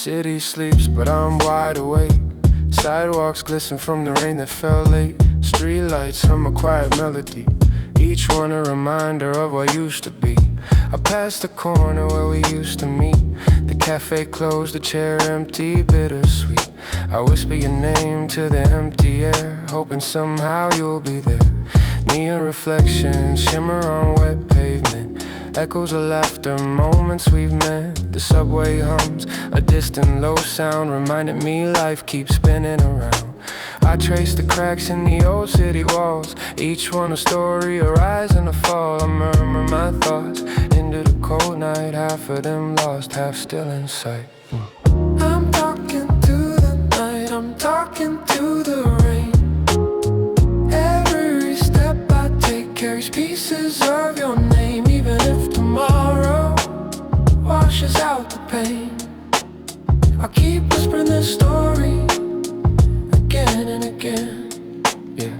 city sleeps, but I'm wide awake. Sidewalks glisten from the rain that fell late. Streetlights hum a quiet melody, each one a reminder of what used to be. I passed the corner where we used to meet. The cafe closed, the chair empty, bittersweet. I whisper your name to the empty air, hoping somehow you'll be there. Neon reflections shimmer on wet pavement, echoes of laughter, moments we've met. The subway hums, a distant low sound, reminded me life keeps spinning around. I trace the cracks in the old city walls, each one a story, a rise and a fall. I murmur my thoughts into the cold night, half of them lost, half still in sight. I'm talking to the night, I'm talking to the rain. Every step I take carries pieces of your name, even if tomorrow washes out the pain. I'll keep whispering this story again and again. Yeah.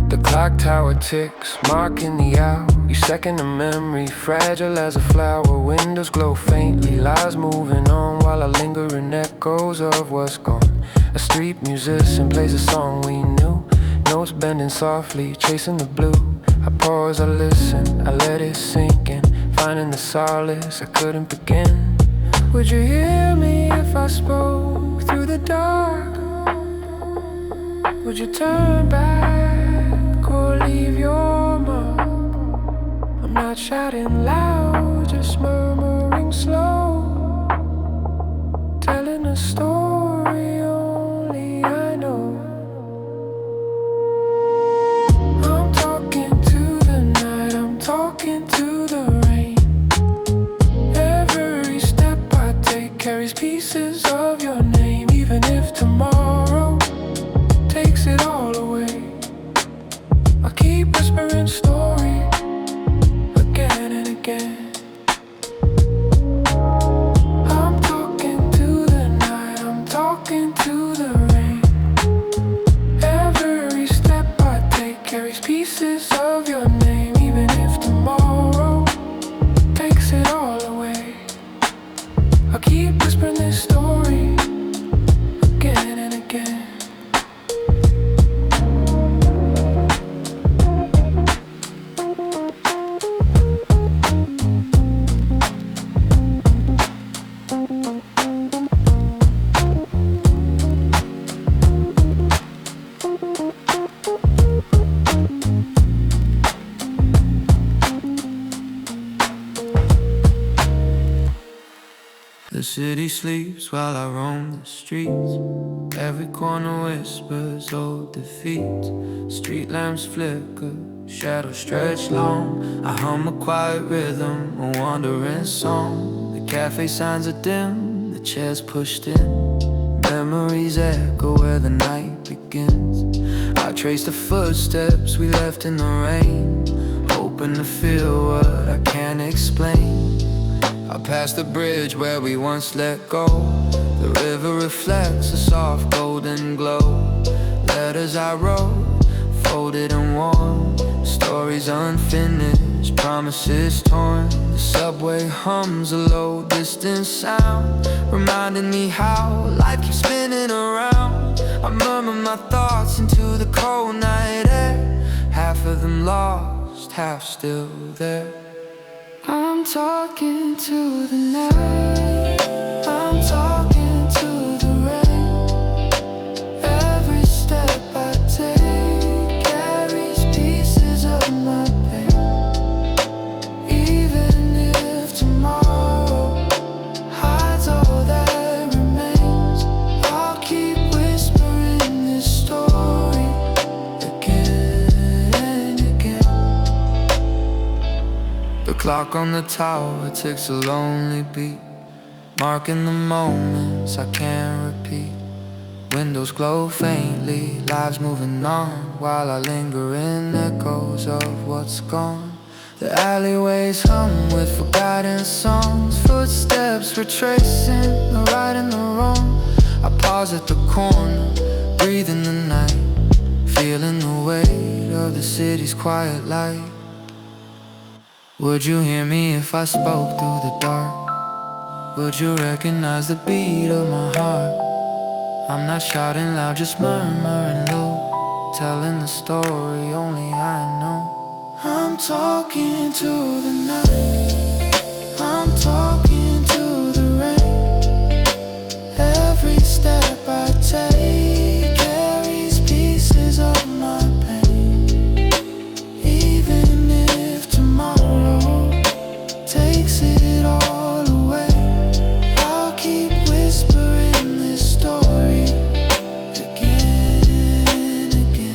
The clock tower ticks, marking the hour. You second a memory, fragile as a flower. Windows glow faintly, lives moving on while I linger in echoes of what's gone. A street musician plays a song we knew, notes bending softly, chasing the blue. I pause, I listen, I let it sink in, finding the solace I couldn't begin. Would you hear me if I spoke through the dark? Would you turn back or leave your mark? I'm not shouting loud, just murmuring slow, telling a story only I know. I'm talking to the night, I'm talking to the rain. Every step I take carries pieces of your name, even if tomorrow takes it all away. I keep whispering story again and again. I'm talking to the night, I'm talking to the rain. Every step I take carries pieces of your name, even if tomorrow takes it all away. I keep whispering this story again and again. The city sleeps while I roam the streets. Every corner whispers old defeat. Street lamps flicker, shadows stretch long. I hum a quiet rhythm, a wandering song. The cafe signs are dim, the chairs pushed in. Memories echo where the night begins. I trace the footsteps we left in the rain, hoping to feel what I can't explain. I passed the bridge where we once let go. The river reflects a soft golden glow. Letters I wrote, folded and worn. Stories unfinished, promises torn. The subway hums a low distant sound, reminding me how life keeps spinning around. I murmur my thoughts into the cold night air, half of them lost, half still there. I'm talking to the night, I'm talking to the rain. Every step I take carries pieces of my pain, even if tomorrow hides all that remains. I'll keep whispering this story again and again. The clock on the tower ticks a lonely beat, marking the moments I can't repeat. Windows glow faintly, lives moving on, while I linger in echoes of what's gone. The alleyways hum with forgotten songs, footsteps retracing the right and the wrong. I pause at the corner, breathing the night, feeling the weight of the city's quiet light. Would you hear me if I spoke through the dark? Would you recognize the beat of my heart? I'm not shouting loud, just murmuring low, telling the story only I know. I'm talking to the night, I'm talking to the rain. Every step I take carries pieces of my pain. Even if tomorrow takes it all away, I'll keep whispering this story again and again.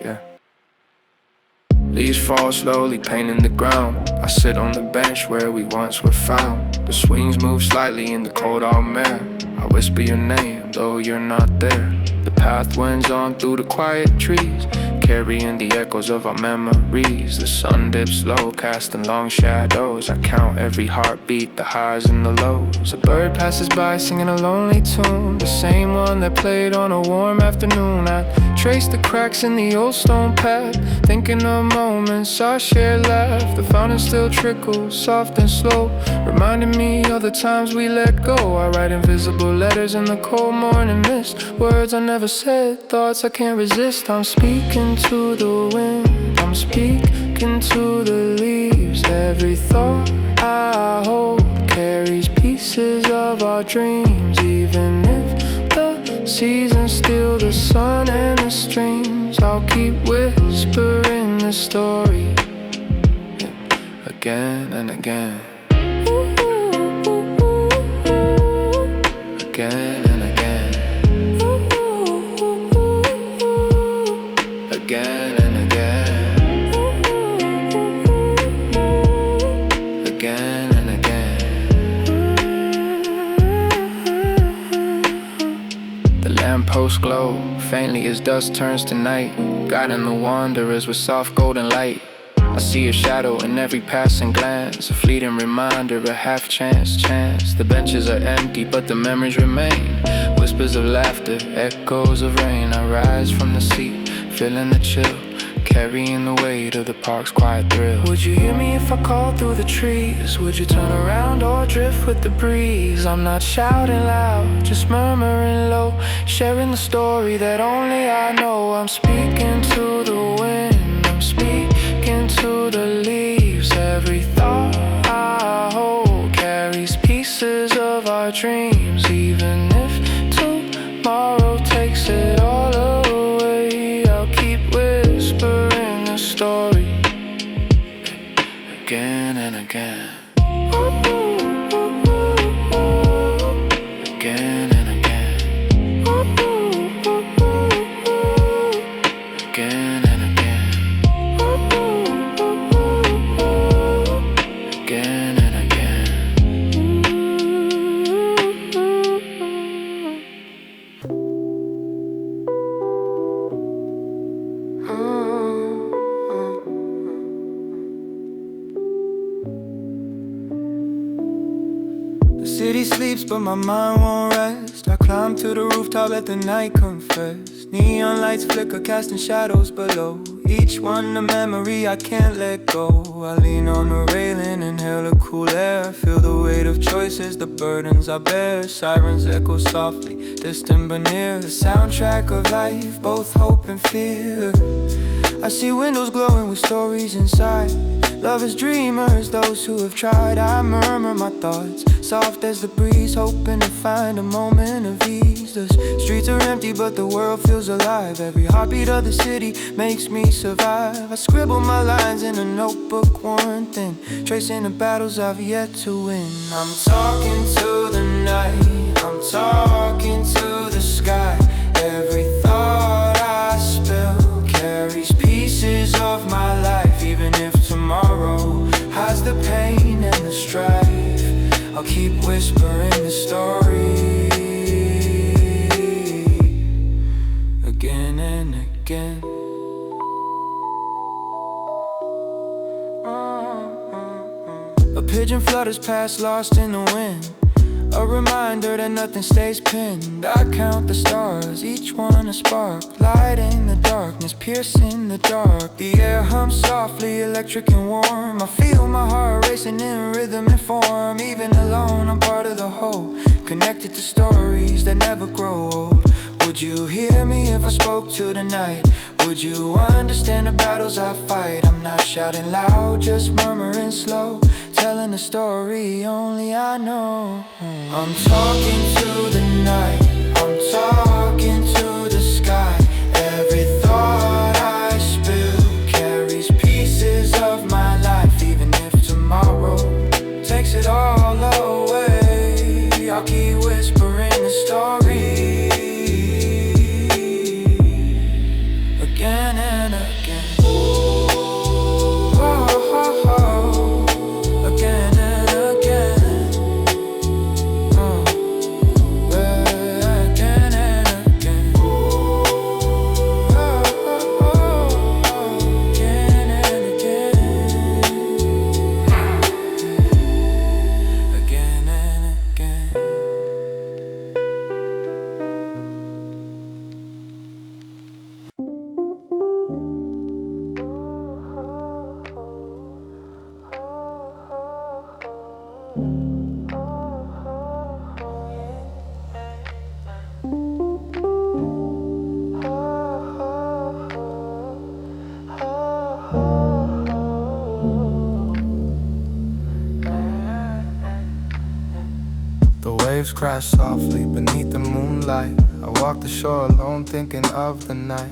Yeah. Leaves fall slowly, painting the ground. I sit on the bench where we once were found. The swings move slightly in the cold autumn air. I whisper your name, though you're not there. The path winds on through the quiet trees, carrying the echoes of our memories. The sun dips low, casting long shadows. I count every heartbeat, the highs and the lows. A bird passes by singing a lonely tune, the same one that played on a warm afternoon. I trace the cracks in the old stone path, thinking of moments our shared laugh. The fountain still trickles, soft and slow, reminding me of the times we let go. I write invisible letters in the cold morning mist, words I never said, thoughts I can't resist. I'm speaking to the wind, I'm speaking to the leaves. Every thought I hold carries pieces of our dreams. Even if the seasons steal the sun and the streams, I'll keep whispering the story again and again. Again and again. Again and again. Again and again. The lampposts glow faintly as dusk turns to night, guiding the wanderers with soft golden light. I see a shadow in every passing glance, a fleeting reminder, a half chance. The benches are empty, but the memories remain. Whispers of laughter, echoes of rain. I rise from the seat, feeling the chill, carrying the weight of the park's quiet thrill. Would you hear me if I called through the trees? Would you turn around or drift with the breeze? I'm not shouting loud, just murmuring low, sharing the story that only I know. I'm speaking to the wind, I'm speaking to the leaves. Every thought I hold carries pieces of our dreams. Even if tomorrow takes it all away, I'll keep whispering the story again and again. Again and again. Again and again. Again and again. The city sleeps but my mind won't rest. I climb to the rooftop, let the night confess. Neon lights flicker, casting shadows below, each one a memory I can't let go. I lean on the railing, inhale the cool air, feel the weight of choices, the burdens I bear. Sirens echo softly, distant but near, the soundtrack of life, both hope and fear. I see windows glowing with stories inside. Lovers, dreamers, those who have tried. I murmur my thoughts, soft as the breeze, hoping to find a moment of ease. The streets are empty but the world feels alive. Every heartbeat of the city makes me survive. I scribble my lines in a notebook, worn thin, tracing the battles I've yet to win. I'm talking to the night, I'm talking to the sky. Every thought I spill carries pieces of my life. Even if tomorrow hides the pain and the strife, I'll keep whispering the story again and again. A pigeon flutters past, lost in the wind, a reminder that nothing stays pinned. I count the stars, each one a spark, lighting the darkness, piercing the dark. The air hums softly, electric and warm. I feel my heart racing in rhythm and form. Even alone, I'm part of the whole, connected to stories that never grow old. Would you hear me if I spoke to the night? Would you understand the battles I fight? I'm not shouting loud, just murmuring slow, telling a story only I know. I'm talking to the night, I'm talking to the sky. Every thought I spill carries pieces of my life. Even if tomorrow takes it all away, I'll keep whispering the story again and again. Again and again. Again and again. Again and again. Again and again. The waves crash softly beneath the moonlight. I walk the shore alone thinking of the night.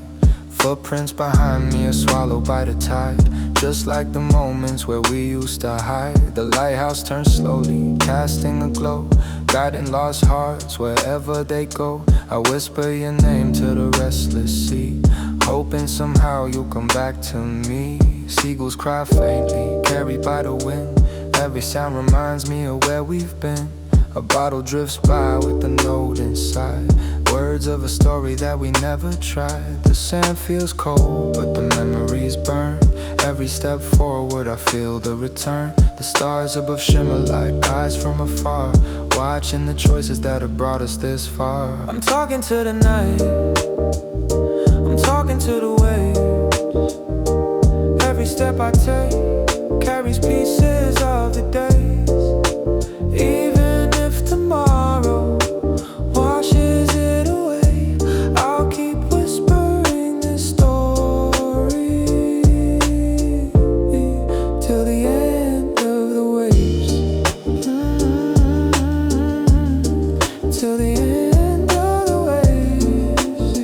Footprints behind me are swallowed by the tide. Just like the moments where we used to hide. The lighthouse turns slowly, casting a glow, guiding lost hearts wherever they go. I whisper your name to the restless sea, hoping somehow you'll come back to me. Seagulls cry faintly, carried by the wind. Every sound reminds me of where we've been. A bottle drifts by with a note inside, words of a story that we never tried. The sand feels cold, but the memories burn. Every step forward I feel the return. The stars above shimmer like eyes from afar, watching the choices that have brought us this far. I'm talking to the night, I'm talking to the waves. Every step I take carries pieces of the days. Even if tomorrow washes it away, I'll keep whispering this story till the end of the waves. Till the end of the waves.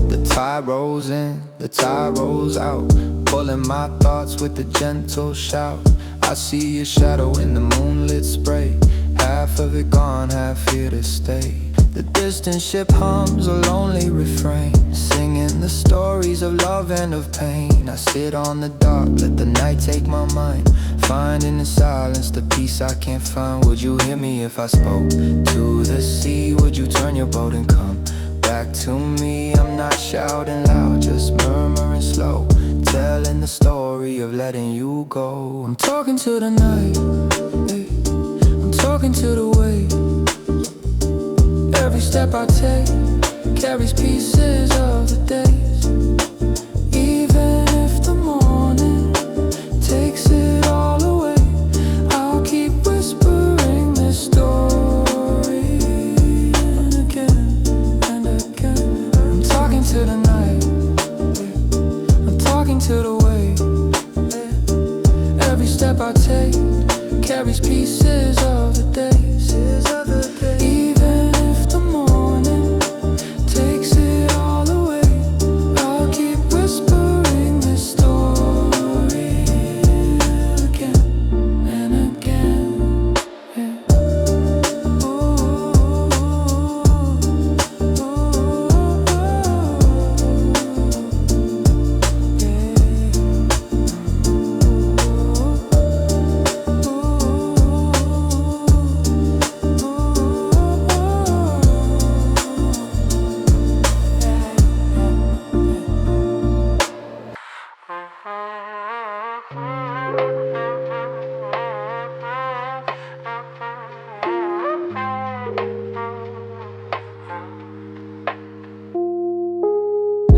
The tide rolls in, the tide rolls out, pulling my thoughts with a gentle shout. I see your shadow in the moonlit spray, half of it gone, half here to stay. The distant ship hums a lonely refrain, singing the stories of love and of pain. I sit on the dock, let the night take my mind, finding in silence the peace I can't find. Would you hear me if I spoke to the sea? Would you turn your boat and come back to me? I'm not shouting loud, just murmuring slow, telling the story of letting you go. I'm talking to the night, I'm talking to the waves. Every step I take carries pieces of the days. Even if the morning takes it all away, I'll keep whispering this story again and again. I'm talking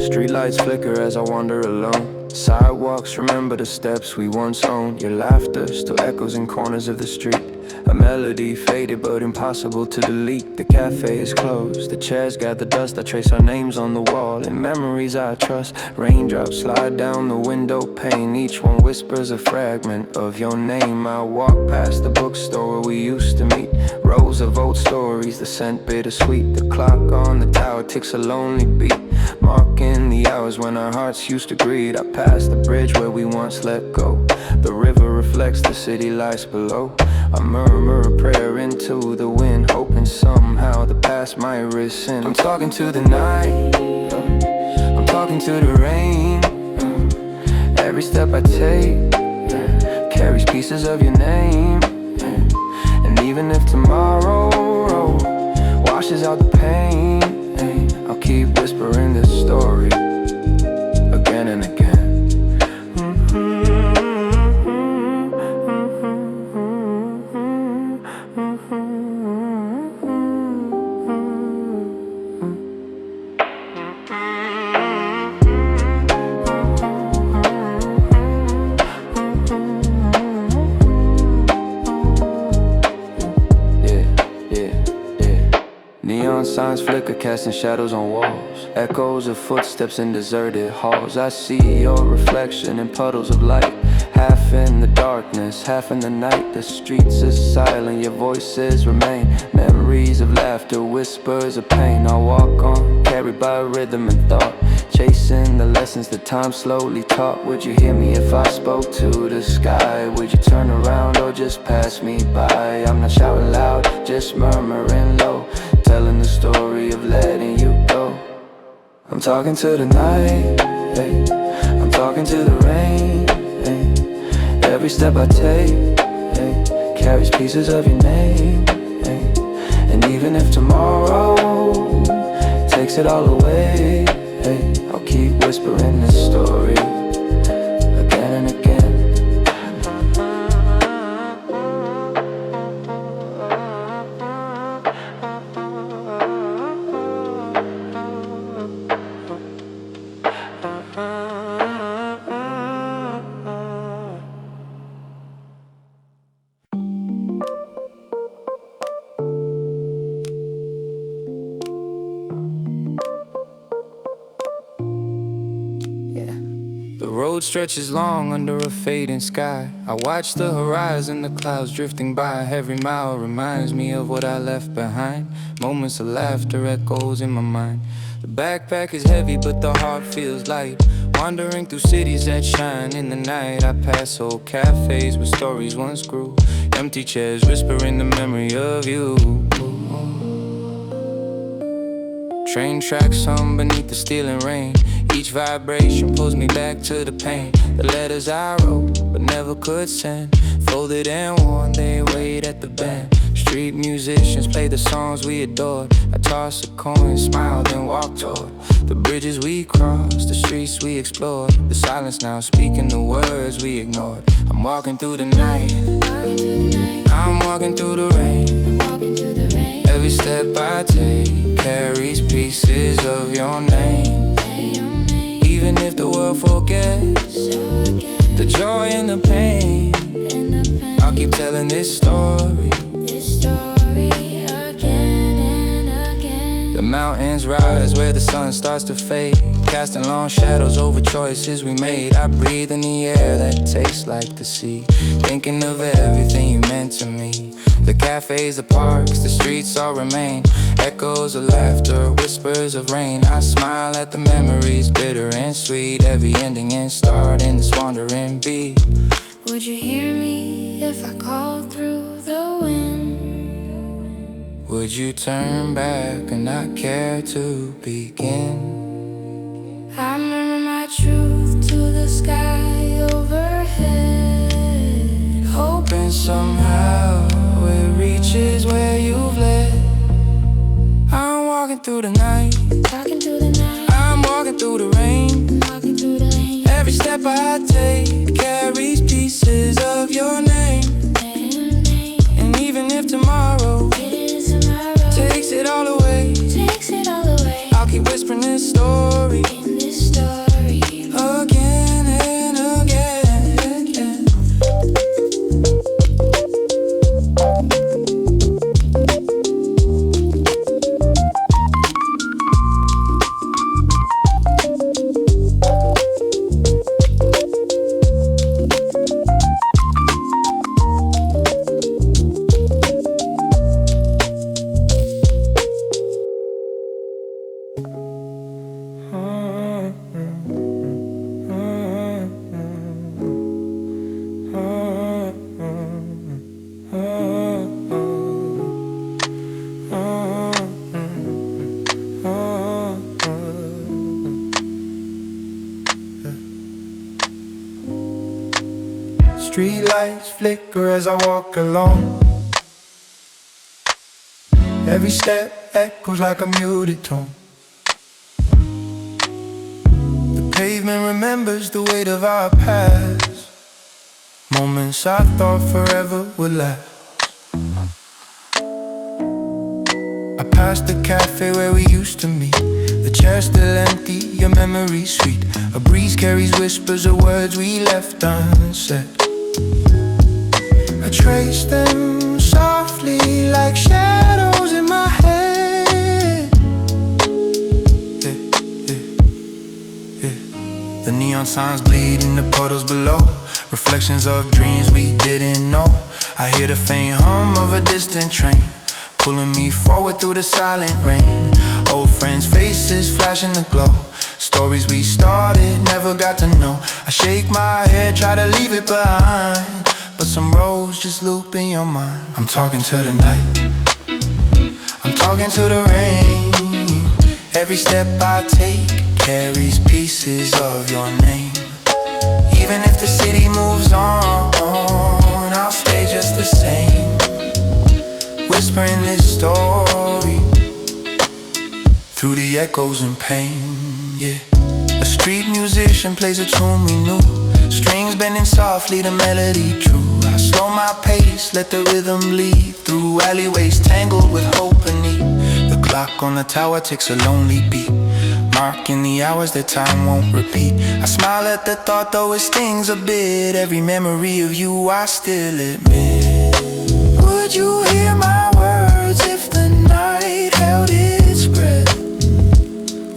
Streetlights flicker as I wander alone. Sidewalks remember the steps we once owned. Your laughter still echoes in corners of the street. A melody faded but impossible to delete. The cafe is closed, the chairs gather dust. I trace our names on the wall and memories I trust. Raindrops slide down the window pane. Each one whispers a fragment of your name. I walk past the bookstore where we used to meet. Rows of old stories, the scent bittersweet. The clock on the tower ticks a lonely beat, marking the hours when our hearts used to greet. I pass the bridge where we once let go. The river reflects the city lights below. I murmur a prayer into the wind, hoping somehow the past might rescind. I'm talking to the night, I'm talking to the rain. Every step I take carries pieces of your name. And even if tomorrow washes out the pain, I'll keep whispering this story again and again. Neon signs flicker, casting shadows on walls. Echoes of footsteps in deserted halls. I see your reflection in puddles of light, half in the darkness, half in the night. The streets are silent, your voices remain. Memories of laughter, whispers of pain. I walk on, carried by rhythm and thought, chasing the lessons that time slowly taught. Would you hear me if I spoke to the sky? Would you turn around or just pass me by? I'm not shouting loud, just murmuring low, telling the story of letting you go. I'm talking to the night, hey. I'm talking to the rain, hey. Every step I take, hey, carries pieces of your name, hey. And even if tomorrow takes it all away, hey, I'll keep whispering this story again and again. The road stretches long under a fading sky. I watch the horizon, the clouds drifting by. Every mile reminds me of what I left behind. Moments of laughter echoes in my mind. The backpack is heavy but the heart feels light. Wandering through cities that shine in the night. I pass old cafes where stories once grew. Empty chairs whispering the memory of you. Train tracks hum beneath the stealing rain. Each vibration pulls me back to the pain. The letters I wrote but never could send, folded and worn, they wait at the bend. Street musicians play the songs we adored. I toss a coin, smile, then walk toward the bridges we crossed, the streets we explored. The silence now speaking the words we ignored. I'm walking through the night, I'm walking through the rain. Every step I take carries pieces of your name. Even if the world forgets the joy and the pain, I'll keep telling this story again and again. The mountains rise where the sun starts to fade, casting long shadows over choices we made. I breathe in the air that tastes like the sea, thinking of everything you meant to me. The cafes, the parks, the streets all remain. Echoes of laughter, whispers of rain. I smile at the memories, bitter and sweet. Every ending and start in this wandering beat. Would you hear me if I called through the wind? Would you turn back and not care to begin? I murmur my truth to the sky overhead, hoping somehow it reaches where you've led. I'm walking through the night, talking to the night. I'm walking through the rain, walking through the lane. Every step I take carries pieces of your name. And even if tomorrow takes it all away, takes it all away, I'll keep whispering this story in this Streetlights flicker as I walk along. Every step echoes like a muted tone. The pavement remembers the weight of our past, moments I thought forever would last. I passed the cafe where we used to meet. The chair's still empty, your memory's sweet. A breeze carries whispers of words we left unsaid. I trace them softly like shadows in my head. The neon signs bleed in the puddles below, reflections of dreams we didn't know. I hear the faint hum of a distant train, pulling me forward through the silent rain. Old friends' faces flashing the glow, stories we started, never got to know. I shake my head, try to leave it behind, but some roads just loop in your mind. I'm talking to the night, I'm talking to the rain. Every step I take carries pieces of your name. Even if the city moves on, I'll stay just the same, whispering this story through the echoes and pain, yeah. A street musician plays a tune we knew, strings bending softly, the melody true. I slow my pace, let the rhythm lead through alleyways tangled with hope and need. The clock on the tower ticks a lonely beat, marking the hours that time won't repeat. I smile at the thought though it stings a bit. Every memory of you I still admit. Would you hear my words if the night held its breath?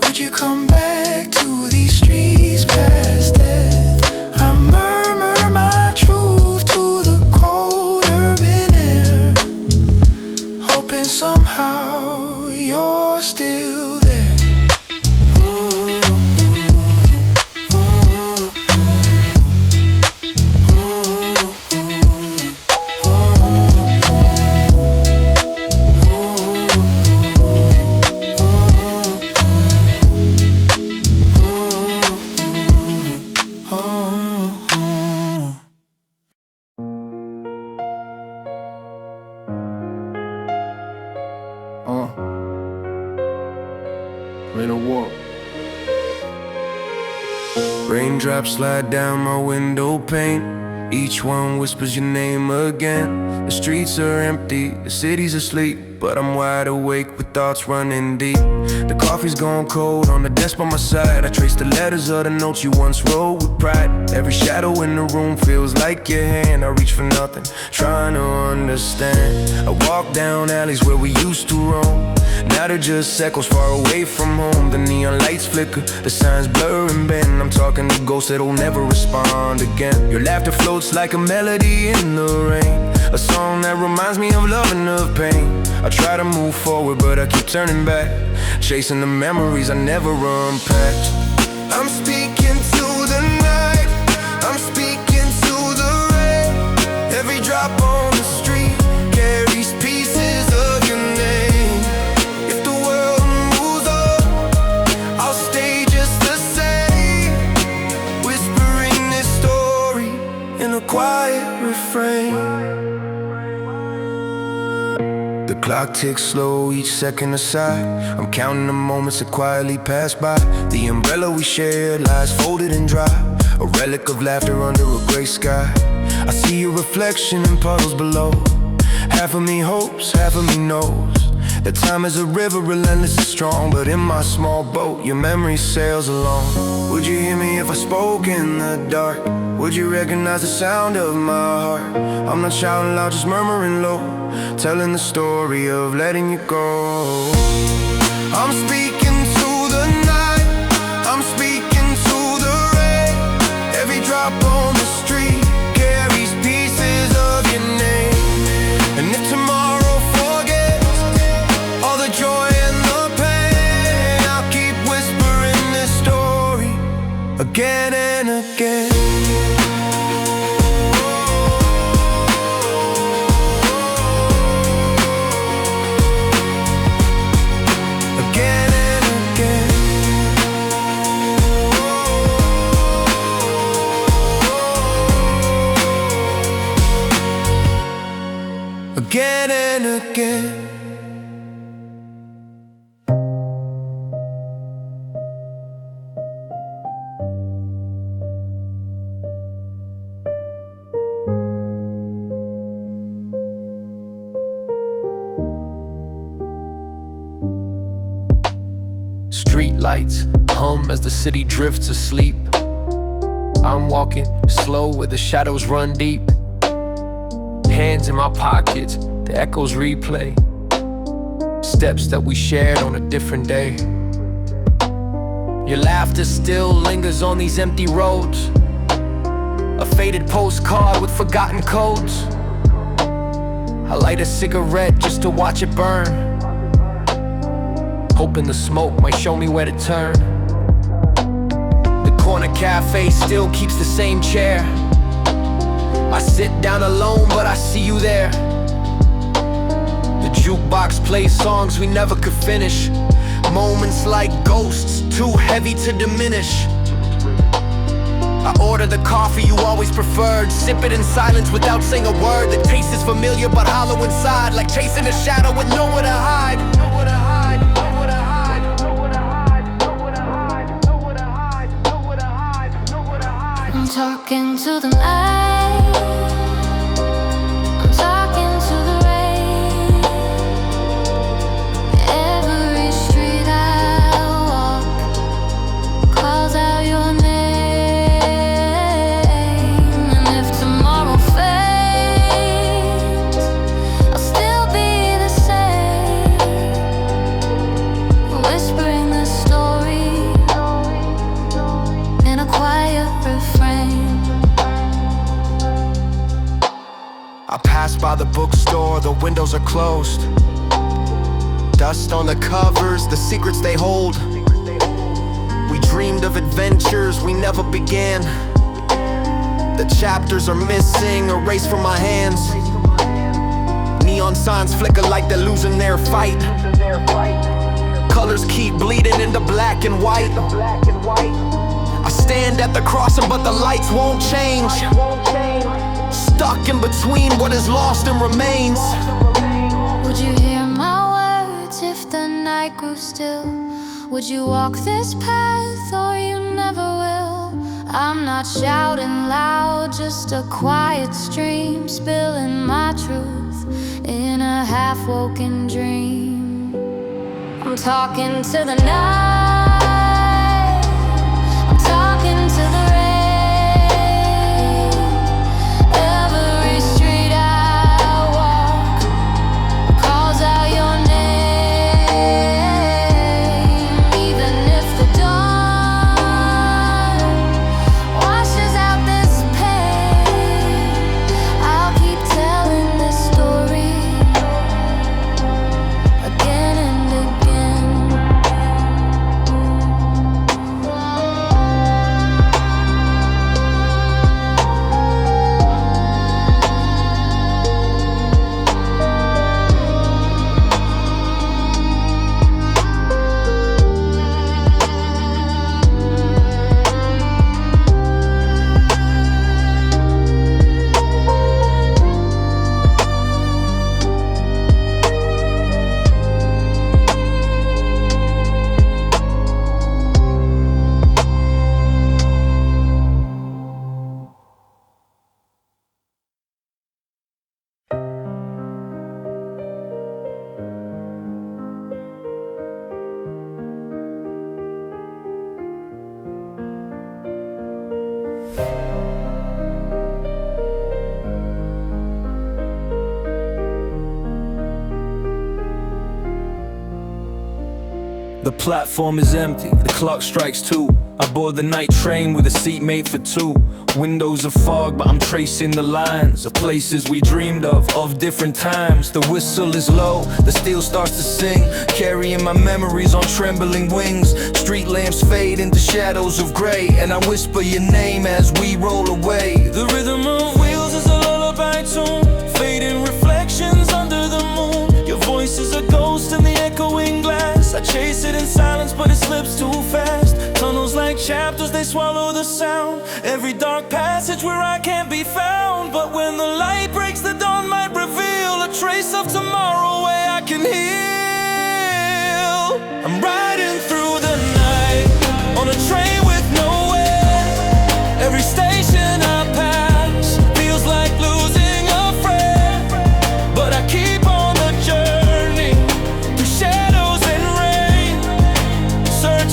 Would you come back to these streets past death? I murmur my truth to the cold urban air, hoping somehow you're still there. Raindrops slide down my window pane, each one whispers your name again. The streets are empty, the city's asleep, but I'm wide awake with thoughts running deep. The coffee's gone cold on the desk by my side. I trace the letters of the notes you once wrote with pride. Every shadow in the room feels like your hand. I reach for nothing, trying to understand. I walk down alleys where we used to roam, now they're just echoes far away from home. The neon lights flicker, the signs blur and bend. I'm talking to ghosts that'll never respond again. Your laughter floats like a melody in the rain, a song that reminds me of love and of pain. I try to move forward but I keep turning back, chasing the memories I never unpacked. I'm speaking to the night, I'm speaking to the rain. Every drop on the street carries pieces of your name. If the world moves on, I'll stay just the same, whispering this story in a quiet refrain. The clock ticks slow, each second aside. I'm counting the moments that quietly pass by. The umbrella we shared lies folded and dry, a relic of laughter under a gray sky. I see your reflection in puddles below. Half of me hopes, half of me knows that time is a river, relentless and strong. But in my small boat, your memory sails along. Would you hear me if I spoke in the dark? Would you recognize the sound of my heart? I'm not shouting loud, just murmuring low, telling the story of letting you go. I'm speaking to the night, I'm speaking to the rain. Every drop on the street carries pieces of your name. And if tomorrow forgets all the joy and the pain, I'll keep whispering this story again and again. Street lights hum as the city drifts asleep. I'm walking slow where the shadows run deep. Hands in my pockets, the echoes replay. Steps that we shared on a different day. Your laughter still lingers on these empty roads. A faded postcard with forgotten codes. I light a cigarette just to watch it burn, hoping the smoke might show me where to turn. The corner cafe still keeps the same chair. I sit down alone but I see you there. The jukebox plays songs we never could finish. Moments like ghosts, too heavy to diminish. I order the coffee you always preferred. Sip it in silence without saying a word. The taste is familiar but hollow inside, like chasing a shadow with nowhere to hide. Nowhere to hide, nowhere to hide, nowhere to hide, nowhere to hide, nowhere to hide, nowhere to hide, nowhere to hide. I'm talking to the night. I'm talking to the rain. Every street I walk calls out your name. I pass by the bookstore, the windows are closed. Dust on the covers, the secrets they hold. We dreamed of adventures we never began. The chapters are missing, erased from my hands. Neon signs flicker like they're losing their fight. Colors keep bleeding into black and white. I stand at the crossing but the lights won't change. Stuck in between what is lost and remains. Would you hear my words if the night grew still? Would you walk this path or you never will? I'm not shouting loud, just a quiet stream, spilling my truth in a half-woken dream. I'm talking to the night. I'm talking to the rain. The platform is empty, the clock strikes 2. I board the night train with a seat made for 2. Windows of fog, but I'm tracing the lines of places we dreamed of different times. The whistle is low, the steel starts to sing, carrying my memories on trembling wings. Street lamps fade into shadows of gray, and I whisper your name as we roll away. The rhythm of wheels is a lullaby tune, fading reflections under the moon. Your voice is a ghost in the echoing glass. I chase it in silence, but it slips too fast. Tunnels like chapters, they swallow the sound. Every dark passage where I can't be found. But when the light breaks, the dawn might reveal a trace of tomorrow where I can heal. I'm riding through the night on a train with no end. Every station I pass feels like losing a friend, but I keep on the journey through shadows and rain, searching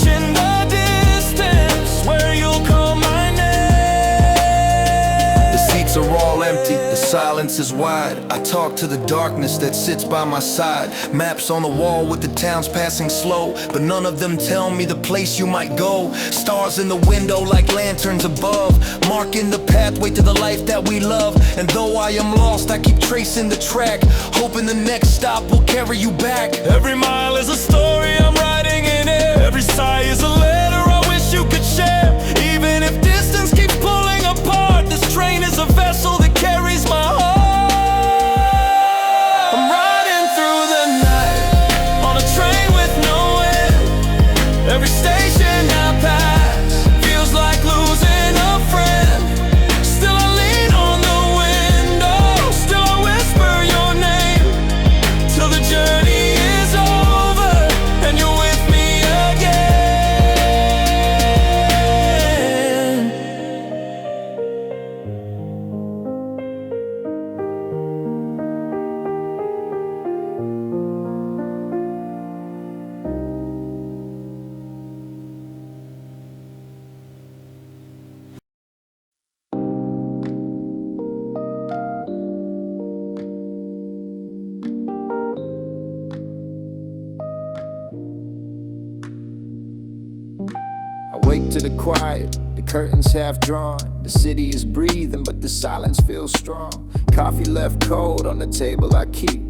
silence is wide. I talk to the darkness that sits by my side. Maps on the wall with the towns passing slow, but none of them tell me the place you might go. Stars in the window like lanterns above, marking the pathway to the life that we love. And though I am lost, I keep tracing the track, hoping the next stop will carry you back. Every mile is a story I'm writing in it. Every sigh is a letter I wish you could share. Even if distance keeps pulling apart, this train is a vessel that carries my heart. I'm riding through the night on a train with no end. Every station I pass feels like losing a friend. Still I lean on the window, still I whisper your name, till the journey is over and you're with me again. I wake to the quiet, the curtains half drawn. The city is breathing, but the silence feels strong. Coffee left cold on the table I keep.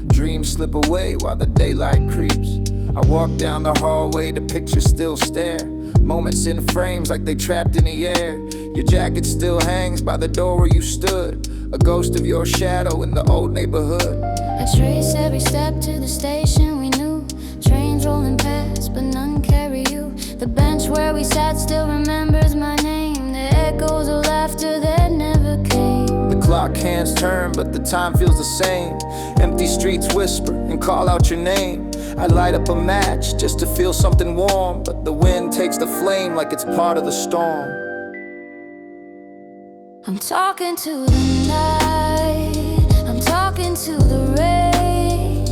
Dreams slip away while the daylight creeps. I walk down the hallway, the pictures still stare. Moments in frames like they trapped in the air. Your jacket still hangs by the door where you stood, a ghost of your shadow in the old neighborhood. I trace every step to the station we knew. Trains rolling past, but none carry you. The bench where we sat still remembers my name. The echoes of laughter that never came. The clock hands turn, but the time feels the same. Empty streets whisper and call out your name. I light up a match just to feel something warm, but the wind takes the flame like it's part of the storm. I'm talking to the night, I'm talking to the rain.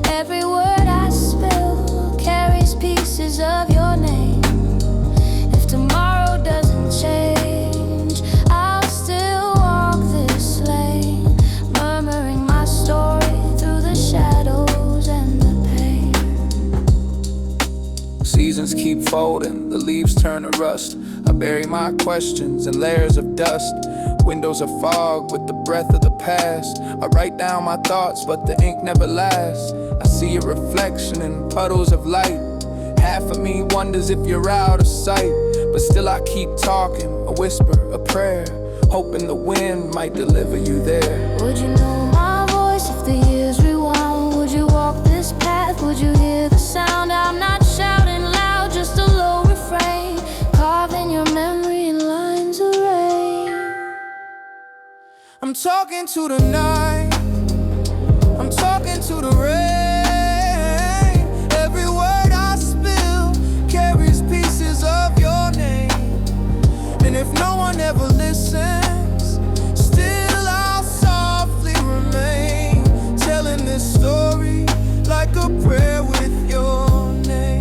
Every word I spill carries pieces of your name. If tomorrow doesn't change, I'll still walk this lane, murmuring my story through the shadows and the pain. Seasons keep folding, the leaves turn to rust. I bury my questions in layers of dust. Windows are fog with the breath of the past. I write down my thoughts, but the ink never lasts. I see a reflection in puddles of light. Half of me wonders if you're out of sight, but still I keep talking, a whisper, a prayer, hoping the wind might deliver you there. Would you know my voice if the years rewound? Would you walk this path? Would you hear the sound? I'm not shouting loud, just a low refrain, carving your memory in lines of rain. I'm talking to the night, I'm talking to the rain. Every word I spill carries pieces of your name. And if no one ever listens, still I'll softly remain, telling this story like a prayer with your name.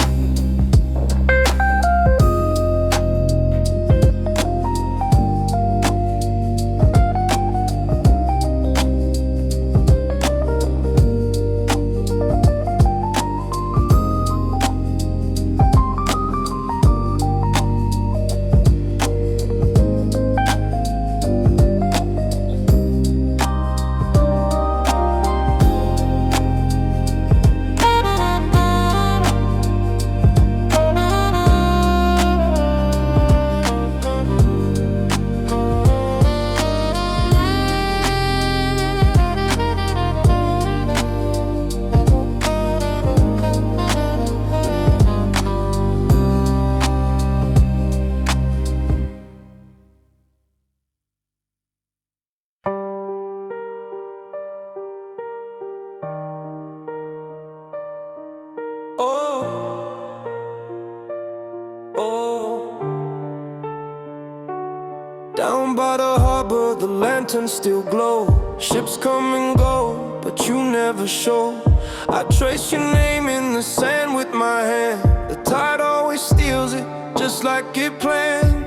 Down by the harbor, the lanterns still glow. Ships come and go, but you never show. I trace your name in the sand with my hand. The tide always steals it, just like it planned.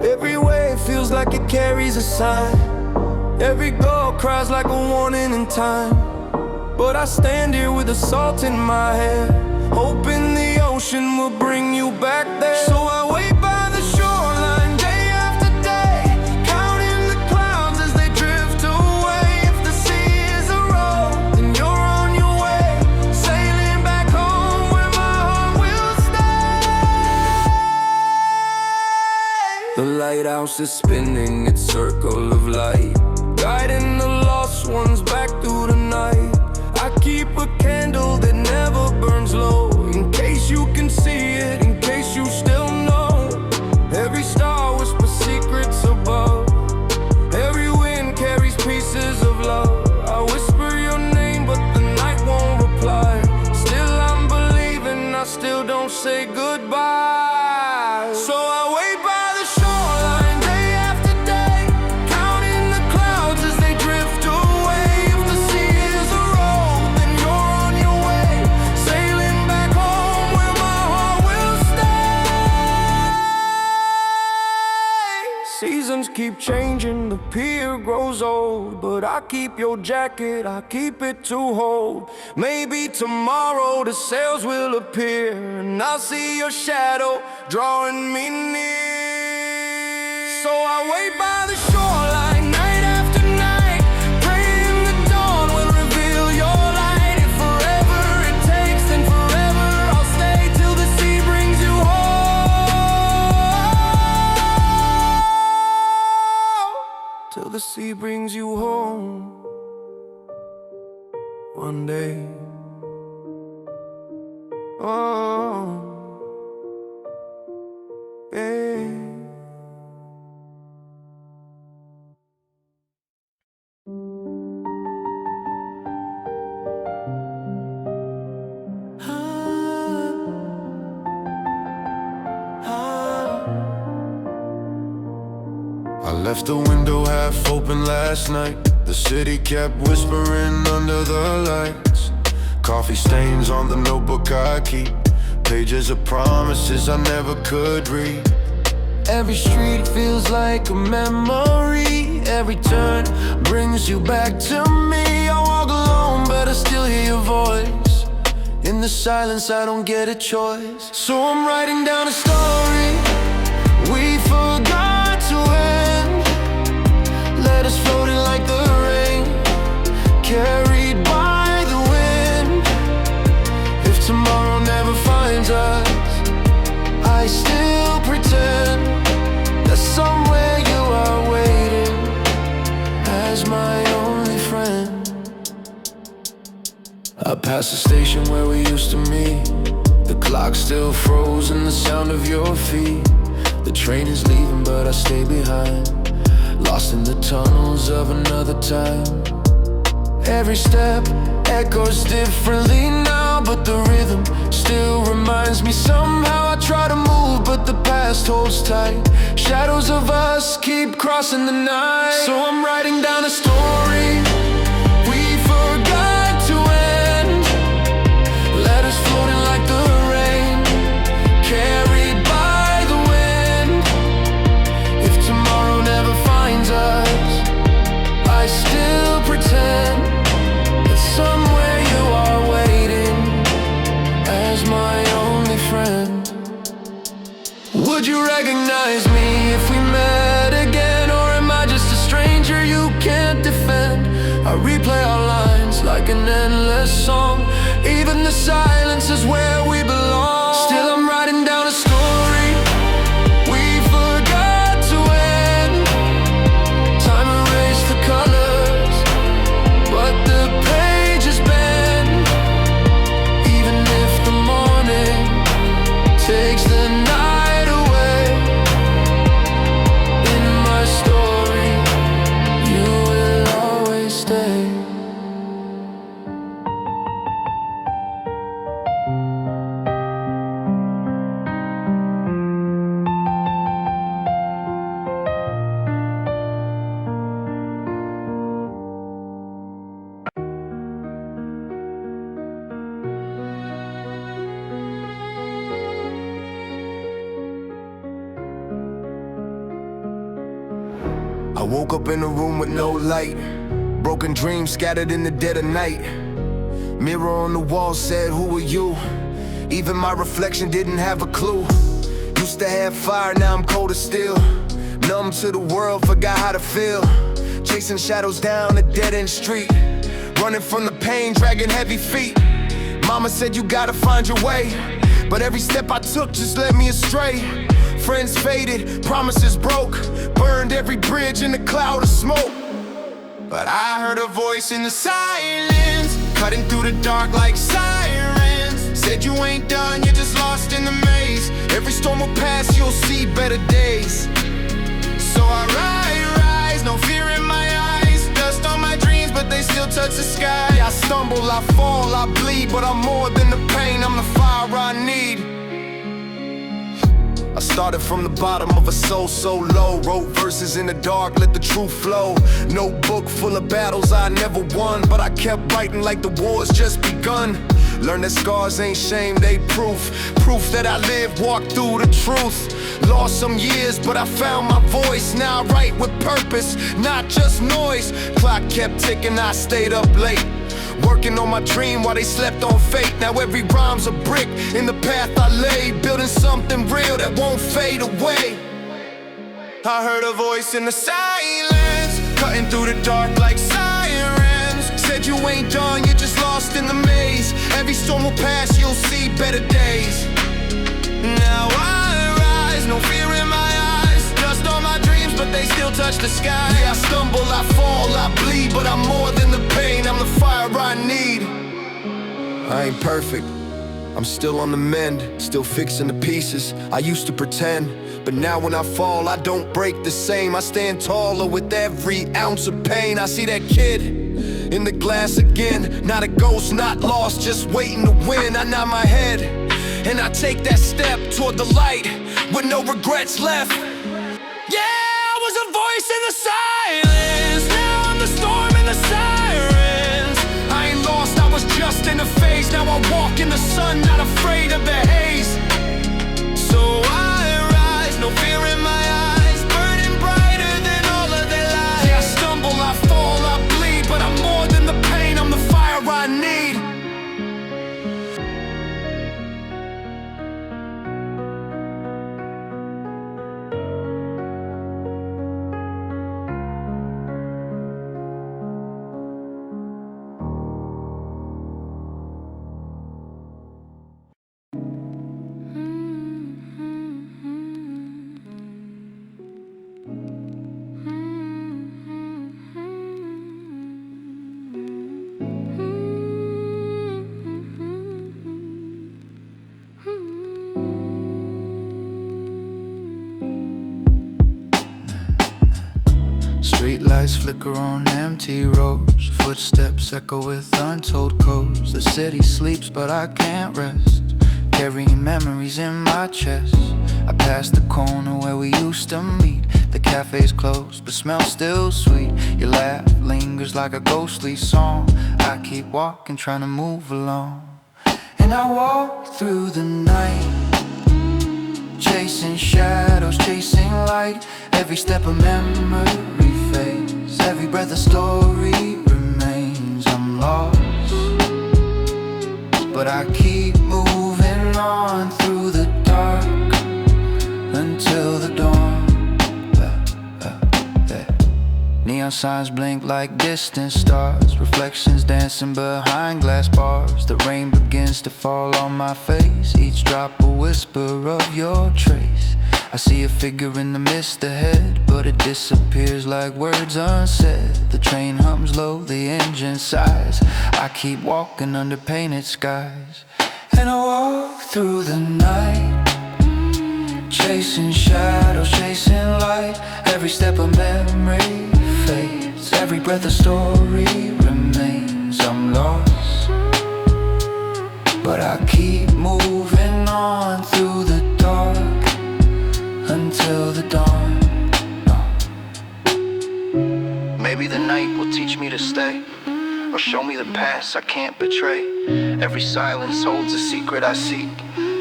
Every wave feels like it carries a sign. Every girl cries like a warning in time, but I stand here with the salt in my hair, hoping the ocean will bring you back there. So I wait by the shoreline day after day, counting the clouds as they drift away. If the sea is a road, then you're on your way, sailing back home where my heart will stay. The lighthouse is spinning its circle of light, guiding the lost ones back through the night. I keep a candle that never burns low, in case you can see it, in case you still know. Every star whispers secrets above, every wind carries pieces of love. I whisper your name but the night won't reply. Still I'm believing, I still don't say goodbye. So I wait by the shoreline day after day, counting the clouds as they drift away. If the sea is a road, then you're on your way, sailing back home where my heart will stay. Seasons keep changing, the pier grows old, but I keep your jacket, I keep it to hold. Maybe tomorrow the sails will appear, and I'll see your shadow drawing me near. So I wait by the shoreline night after night, praying the dawn will reveal your light. If forever it takes, then forever I'll stay till the sea brings you home. Till the sea brings you home one day. Oh, yeah. I left the window half open last night. The city kept whispering under the lights. Coffee stains on the notebook I keep, pages of promises I never could read. Every street feels like a memory, every turn brings you back to me. I walk alone but I still hear your voice. In the silence I don't get a choice. So I'm writing down a story we forgot to end. Letters floating like the rain, carried by the wind. If tomorrow never finds us, I still pretend that somewhere you are waiting as my only friend. I passed the station where we used to meet. The clock still froze in the sound of your feet. The train is leaving but I stay behind, lost in the tunnels of another time. Every step echoes differently now, but the rhythm still reminds me. Somehow I try to move but the past holds tight. Shadows of us keep crossing the night. So I'm writing down a story we forgot to end. Letters floating like the rain, carried by the wind. If tomorrow never finds us, I still pretend that somewhere you are waiting as my only friend. Would you recognize me if we met again, or am I just a stranger you can't defend? I replay our lines like an endless song, even the silence is where we belong. Still I'm writing down a story we forgot to end. Time erased the colors, but the pages bend. Even if the morning takes the night away, in my story you will always stay. woke up in a room with no light, broken dreams scattered in the dead of night. Mirror on the wall said, who are you? Even my reflection didn't have a clue. Used to have fire, now I'm cold as steel. Numb to the world, forgot how to feel. Chasing shadows down a dead-end street, running from the pain, dragging heavy feet. Mama said you gotta find your way, but every step I took just led me astray. Friends faded, promises broke, burned every bridge in a cloud of smoke. But I heard a voice in the silence, cutting through the dark like sirens. Said you ain't done, you're just lost in the maze. Every storm will pass, you'll see better days. So I rise, no fear in my eyes. Dust on my dreams, but they still touch the sky. I stumble, I fall, I bleed, but I'm more than the pain, I'm the fire I need. I started from the bottom of a soul so low, wrote verses in the dark, let the truth flow. Notebook full of battles I never won, but I kept writing like the war's just begun. Learned that scars ain't shame, they proof. Proof that I lived, walked through the truth. Lost some years, but I found my voice. Now I write with purpose, not just noise. Clock kept ticking, I stayed up late, working on my dream while they slept on fate. Now every rhyme's a brick in the path I laid, building something real that won't fade away. I heard a voice in the silence, cutting through the dark like sirens. Said you ain't done, you're just lost in the maze. Every storm will pass, you'll see better days. Now I rise, no fear in my eyes. Dust on my dreams, but they still touch the sky. Yeah, I stumble, I fall, I bleed, but I'm more than the pain, I'm the fire I need. I ain't perfect, I'm still on the mend, still fixing the pieces I used to pretend. But now when I fall, I don't break the same. I stand taller with every ounce of pain. I see that kid in the glass again, not a ghost, not lost, just waiting to win. I nod my head and I take that step toward the light with no regrets left. Yeah, I was a voice in the silence, now I'm the storm and the sirens. I ain't lost, I was just in a phase. Now I walk in the sun, not afraid of the haze. So I rise, no fear in my eyes, burning brighter than all of their lies. Yeah, I stumble, I fall, I bleed, but I'm more than the pain, I'm the fire I need. Streetlights flicker on empty roads, footsteps echo with untold codes. The city sleeps but I can't rest, carrying memories in my chest. I pass the corner where we used to meet. The cafe's closed but smells still sweet. Your laugh lingers like a ghostly song. I keep walking, trying to move along. And I walk through the night, chasing shadows, chasing light. Every step a memory fades, every breath a story remains. I'm lost, but I keep moving on through the dark until the dawn. Neon signs blink like distant stars, reflections dancing behind glass bars. The rain begins to fall on my face, each drop a whisper of your trace. I see a figure in the mist ahead, but it disappears like words unsaid. The train hums low, the engine sighs. I keep walking under painted skies, and I walk through the night, chasing shadows, chasing light. Every step a memory fades, every breath a story remains. I'm lost, but I keep moving on through the dark until the dawn. Maybe the night will teach me to stay, or show me the past I can't betray. Every silence holds a secret I seek,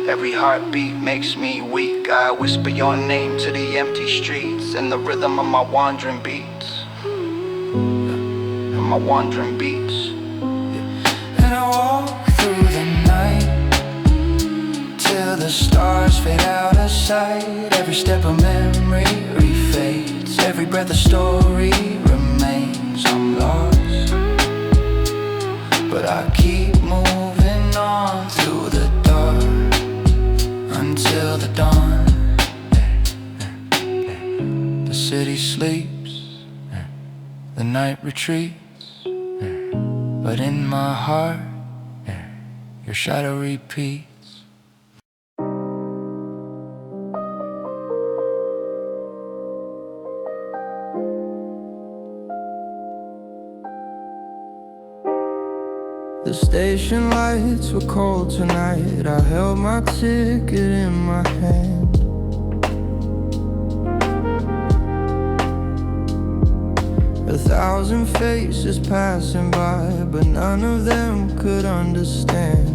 every heartbeat makes me weak. I whisper your name to the empty streets, and the rhythm of my wandering beats my wandering beats. And I walk through the night till the stars fade out of sight. Every step of memory refades, every breath a story remains. I'm lost, but I keep moving on through the dark until the dawn. The city sleeps, the night retreats, but in my heart your shadow repeats. The station lights were cold tonight. I held my ticket in my hand. A thousand faces passing by, but none of them could understand.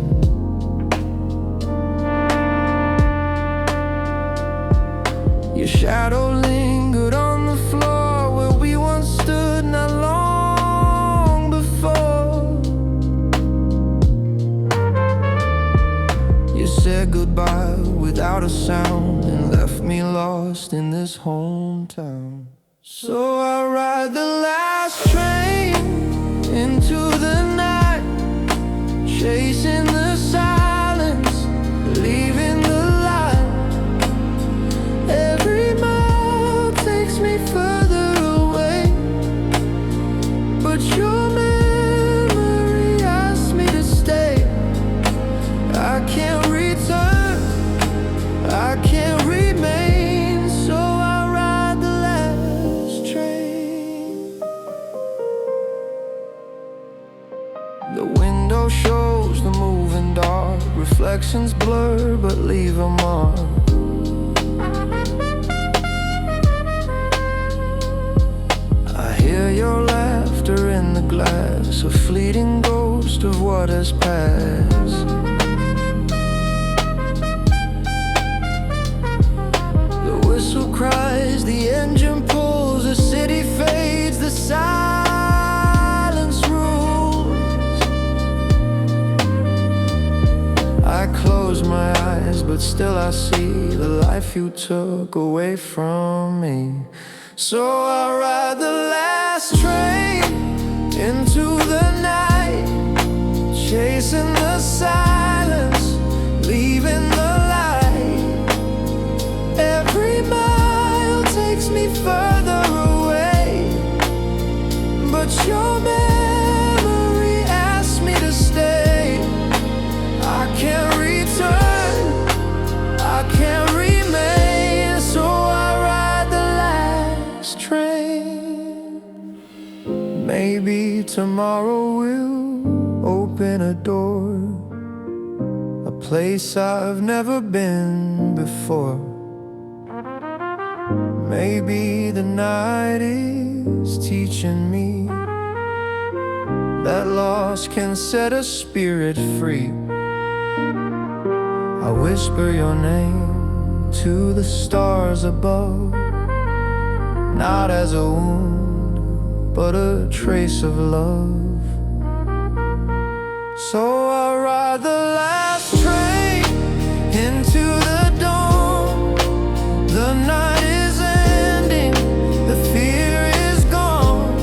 Your shadow lingered on the floor where we once stood not long before. You said goodbye without a sound and left me lost in this hometown. So I ride the last train into the night, chasing the silence, leaving the light. Every mile takes me further away, but your memory asks me to stay. I can't return, I can't remain, so I ride the last train. The window shows the moving dark, reflections blur but leave a mark. I hear your laughter in the glass, a fleeting ghost of what has passed. The whistle cries, the engine pulls, the city fades, the silence rules. I close my eyes, but still I see the life you took away from me. So I ride the last train into the night, chasing the silence, leaving the light. Every mile takes me further away, but your memory asks me to stay. I can't return, I can't remain, so I ride the last train. Maybe tomorrow will open a door, a place I've never been before. Maybe the night is teaching me that loss can set a spirit free. I whisper your name to the stars above, not as a wound, but a trace of love. So I ride the last train into the dawn. The night is ending, the fear is gone.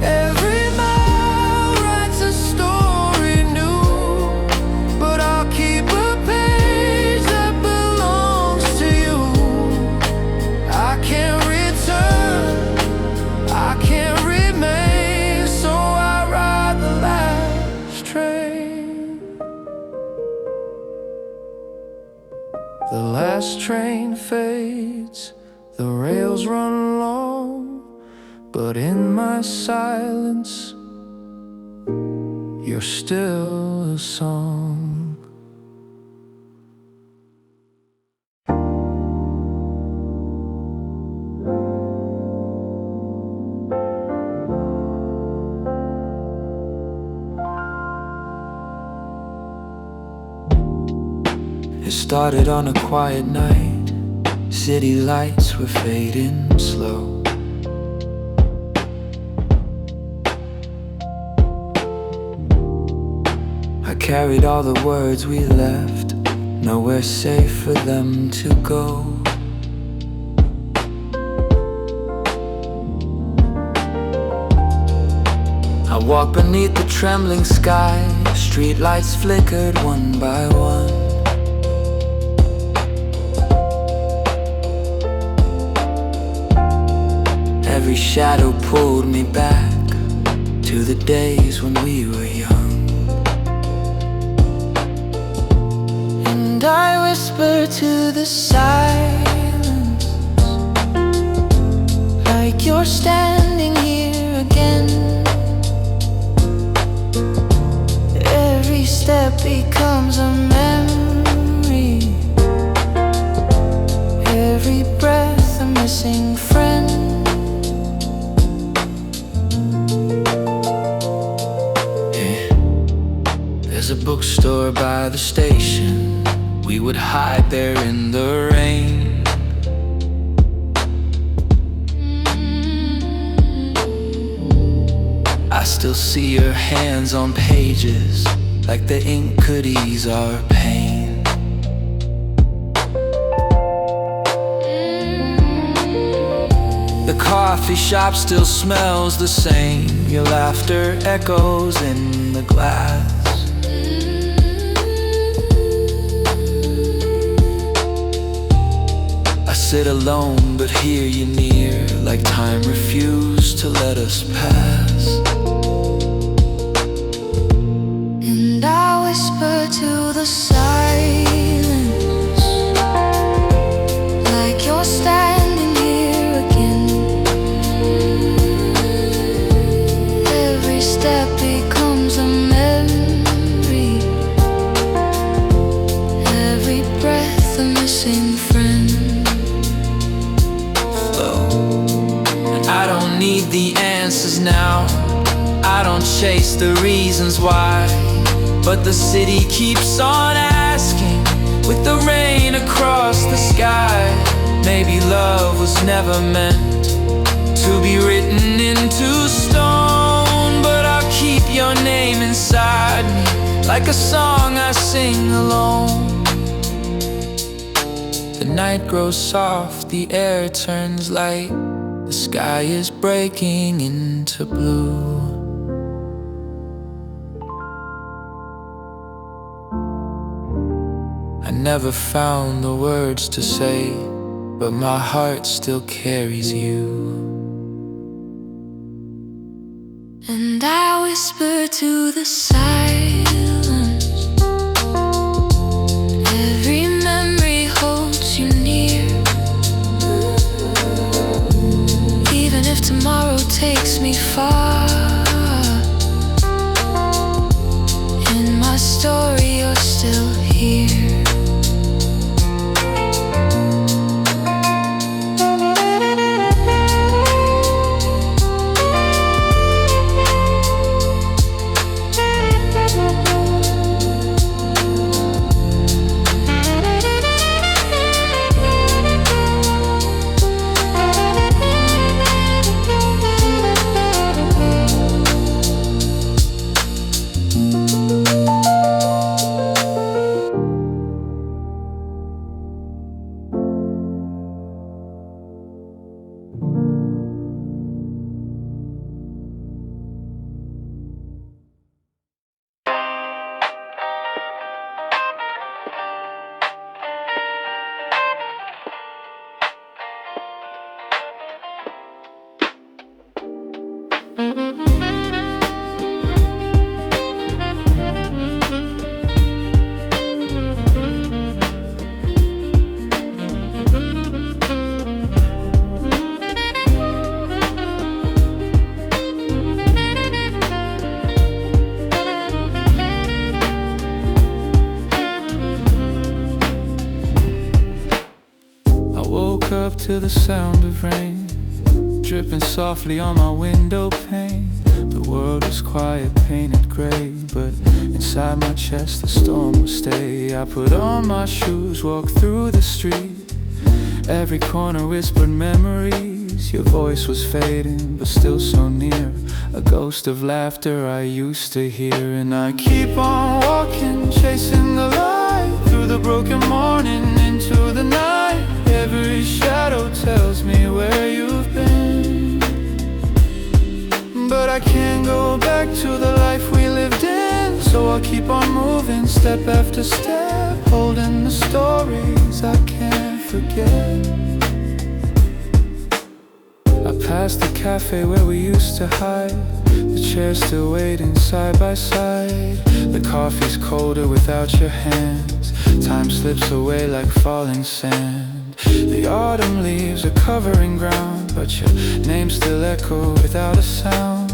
Every mile writes a story new, but I'll keep a page that belongs to you. I can't return, I can't remain, so I ride the last train. The last train fades, the rails run long, but in my silence, you're still a song. It started on a quiet night, city lights were fading slow. carried all the words we left, nowhere safe for them to go. I walked beneath the trembling sky, streetlights flickered one by one. Every shadow pulled me back to the days when we were young. And I whisper to the silence, like you're standing here again. Every step becomes a memory, every breath a missing friend. There's a bookstore by the station, we would hide there in the rain. I still see your hands on pages, like the ink could ease our pain. The coffee shop still smells the same, your laughter echoes in the glass. I sit alone but hear you near, like time refused to let us pass. And I whisper to the silence, like you're standing here again. Every step becomes a memory, every breath a missing friend. I don't need the answers now, I don't chase the reasons why, but the city keeps on asking, with the rain across the sky. Maybe love was never meant to be written into stone, but I'll keep your name inside me, like a song I sing alone. The night grows soft, the air turns light, the sky is breaking into blue. I never found the words to say, but my heart still carries you. And I whisper to the silence, every memory holds you near. Even if tomorrow takes me far, in my story you're still here. To the sound of rain dripping softly on my window pane. The world was quiet, painted gray, but inside my chest the storm would stay. I put on my shoes, walked through the street, every corner whispered memory, trees. Your voice was fading, but still so near. A ghost of laughter I used to hear. And I keep on walking, chasing the light, through the broken morning into the night. Every shadow tells me where you've been, but I can't go back to the life we lived in. So I'll keep on moving, step after step, holding the stories I can't forget. I passed the cafe where we used to hide, the chairs still waiting side by side. The coffee's colder without your hands. Time slips away like falling sand. The autumn leaves are covering ground, but your name still echoes without a sound.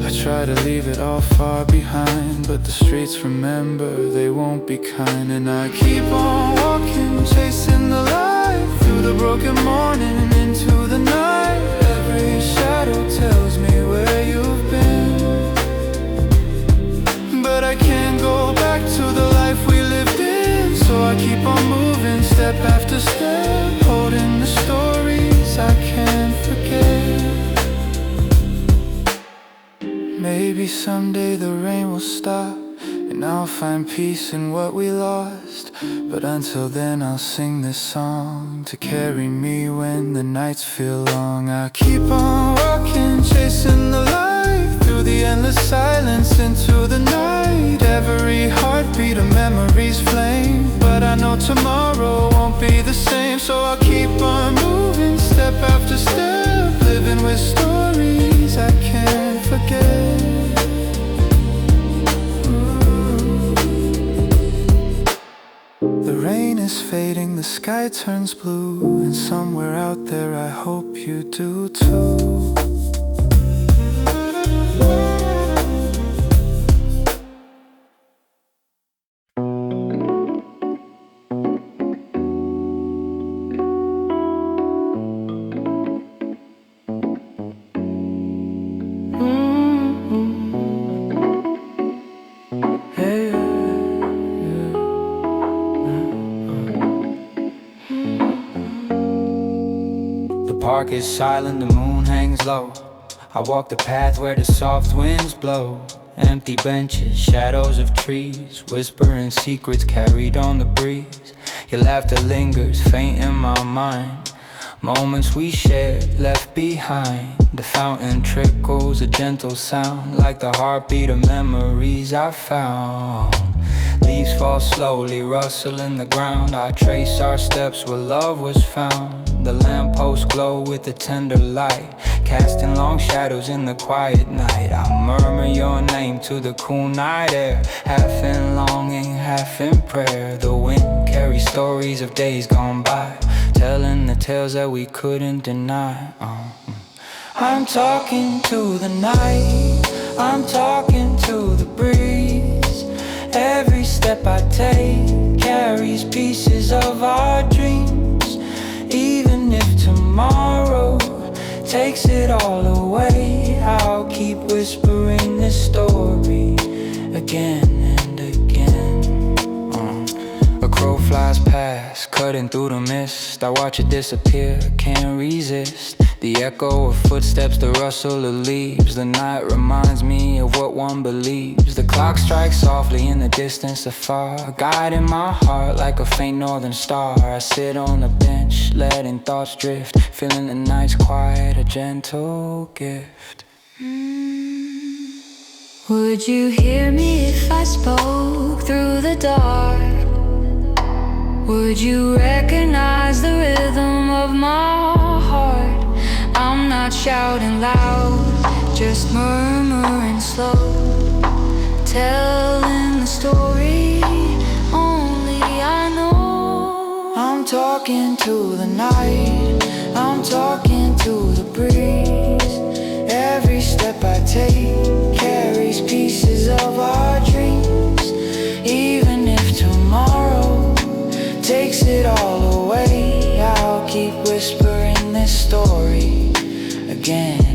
I try to leave it all far behind, but the streets remember, they won't be kind. And I keep on walking, chasing the light, through the broken morning and into the night. Every shadow tells me where you've been, but I can't go back to the life we lived in. So I keep on moving, step after step, holding the stories I can't forget. Maybe someday the rain will stop, and I'll find peace in what we lost. But until then I'll sing this song to carry me when the nights feel long. I keep on walking, chasing the light, through the endless silence into the night. Every heartbeat a memory's flame, but I know tomorrow won't be the same. So I'll keep on moving, step after step, living with stories I can't forget. The rain is fading, the sky turns blue, and somewhere out there I hope you do too. The park is silent, the moon hangs low. I walk the path where the soft winds blow. Empty benches, shadows of trees, whispering secrets carried on the breeze. Your laughter lingers, faint in my mind. Moments we shared, left behind. The fountain trickles a gentle sound, like the heartbeat of memories I found. Leaves fall slowly, rustle in the ground. I trace our steps where love was found. The lampposts glow with the tender light, casting long shadows in the quiet night. I murmur your name to the cool night air, half in longing, half in prayer. The wind carries stories of days gone by, telling the tales that we couldn't deny. I'm talking to the night, I'm talking to the breeze. Every step I take carries pieces of our dreams. Even if tomorrow takes it all away, I'll keep whispering this story again and again. A crow flies past, cutting through the mist. I watch it disappear, can't resist. The echo of footsteps, the rustle of leaves. The night reminds me of what one believes. The clock strikes softly in the distance afar, guiding my heart like a faint northern star. I sit on the bench, letting thoughts drift, feeling the night's quiet, a gentle gift. Would you hear me if I spoke through the dark? Would you recognize the rhythm of my heart? I'm not shouting loud, just murmuring slow, telling the story only I know. I'm talking to the night, I'm talking to the breeze. Every step I take carries pieces of our dreams. Even if tomorrow takes it all away, I'll keep whispering this story again